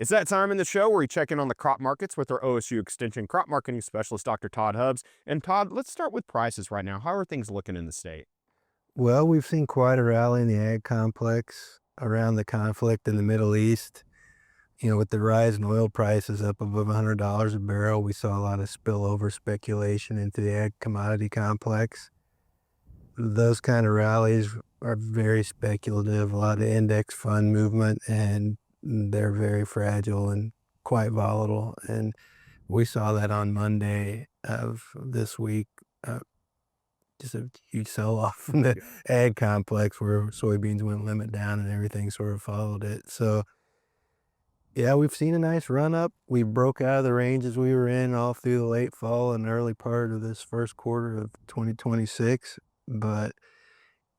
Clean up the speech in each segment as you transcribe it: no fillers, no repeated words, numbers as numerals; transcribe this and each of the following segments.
It's that time in the show where we check in on the crop markets with our OSU Extension crop marketing specialist, Dr. Todd Hubbs. And Todd, let's start with prices right now. How are things looking in the state? Well, we've seen quite a rally in the ag complex around the conflict in the Middle East. With the rise in oil prices up above $100 a barrel, we saw a lot of spillover speculation into the ag commodity complex. Those kind of rallies are very speculative, a lot of index fund movement, and they're very fragile and quite volatile. And we saw that on Monday of this week. Just a huge sell-off in the ag complex where soybeans went limit down and everything sort of followed it. So, yeah, we've seen a nice run up. We broke out of the ranges we were in all through the late fall and early part of this first quarter of 2026, but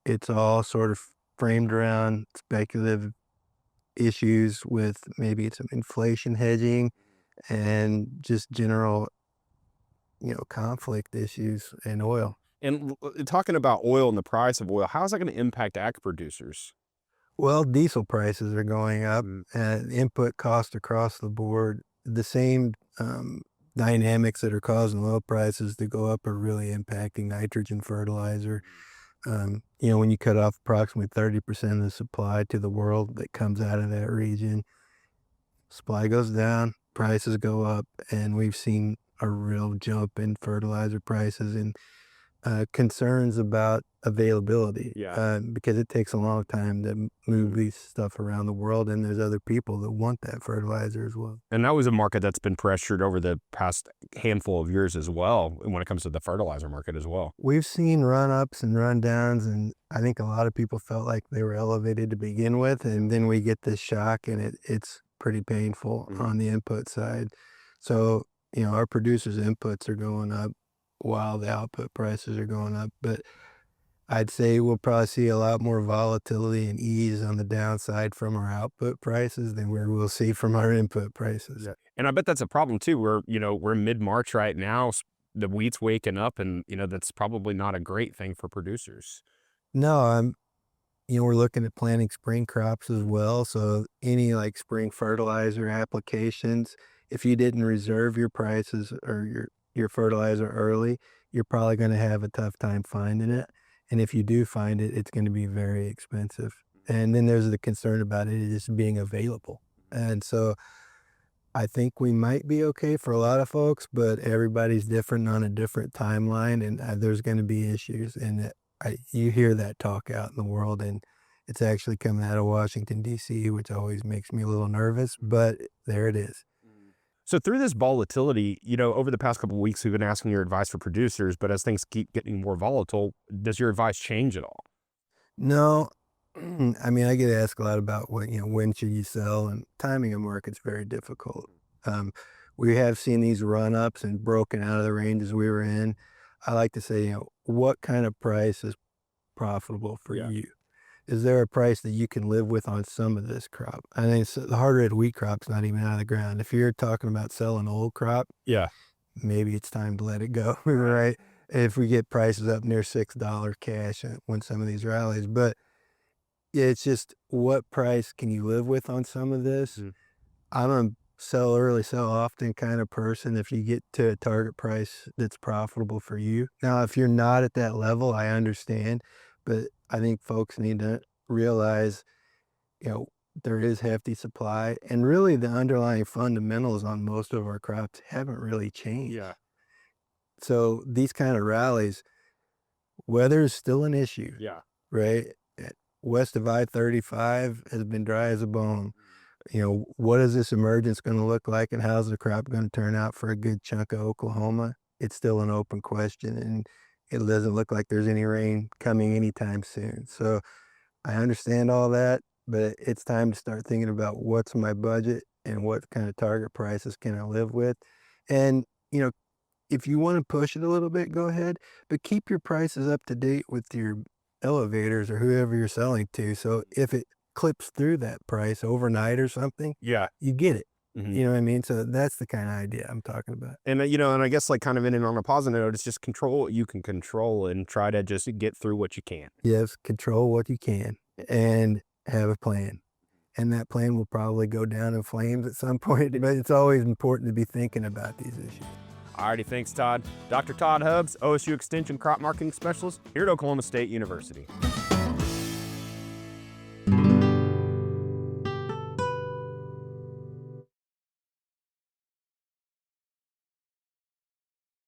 it's all sort of framed around speculative issues with maybe some inflation hedging and just general, conflict issues in oil. And talking about oil and the price of oil, how is that going to impact ag producers? Well, diesel prices are going up and input costs across the board. The same dynamics that are causing oil prices to go up are really impacting nitrogen fertilizer. When you cut off approximately 30% of the supply to the world that comes out of that region, supply goes down, prices go up, and we've seen a real jump in fertilizer prices and concerns about availability. Because it takes a long time to move these stuff around the world, and there's other people that want that fertilizer as well. And that was a market that's been pressured over the past handful of years as well when it comes to the fertilizer market as well. We've seen run-ups and run-downs, and I think a lot of people felt like they were elevated to begin with, and then we get this shock, and it's pretty painful on the input side. So, our producers' inputs are going up while the output prices are going up. But I'd say we'll probably see a lot more volatility and ease on the downside from our output prices than we'll see from our input prices. Yeah. And I bet that's a problem too. We're mid-March right now. The wheat's waking up, and that's probably not a great thing for producers. No, we're looking at planting spring crops as well. So any like spring fertilizer applications, if you didn't reserve your prices or your fertilizer early, you're probably going to have a tough time finding it. And if you do find it, it's going to be very expensive. And then there's the concern about it just being available. And so I think we might be okay for a lot of folks, but everybody's different on a different timeline, and there's going to be issues. And you hear that talk out in the world, and it's actually coming out of Washington, D.C., which always makes me a little nervous, but there it is. So through this volatility, over the past couple of weeks, we've been asking your advice for producers, but as things keep getting more volatile, does your advice change at all? No, I mean, I get asked a lot about when should you sell, and timing of market's very difficult. We have seen these run-ups and broken out of the ranges we were in. I like to say, what kind of price is profitable for you? Is there a price that you can live with on some of this crop? I think the hard red wheat crop's not even out of the ground. If you're talking about selling old crop, maybe it's time to let it go, right? If we get prices up near $6 cash when some of these rallies, but it's just what price can you live with on some of this? I'm a sell early, sell often kind of person. If you get to a target price that's profitable for you. Now, if you're not at that level, I understand, but I think folks need to realize, there is hefty supply, and really the underlying fundamentals on most of our crops haven't really changed. So these kind of rallies, weather is still an issue. Right? West of I-35 has been dry as a bone. What is this emergence going to look like, and how's the crop going to turn out for a good chunk of Oklahoma? It's still an open question, and it doesn't look like there's any rain coming anytime soon. So I understand all that, but it's time to start thinking about what's my budget and what kind of target prices can I live with. And, if you want to push it a little bit, go ahead, but keep your prices up to date with your elevators or whoever you're selling to. So if it clips through that price overnight or something, you get it. You know what I mean? So that's the kind of idea I'm talking about. And, and I guess like kind of in and on a positive note, it's just control what you can control and try to just get through what you can. Yes, control what you can and have a plan. and that plane will probably go down in flames at some point. But it's always important to be thinking about these issues. Alrighty, thanks, Todd. Dr. Todd Hubbs, OSU Extension Crop Marketing Specialist here at Oklahoma State University.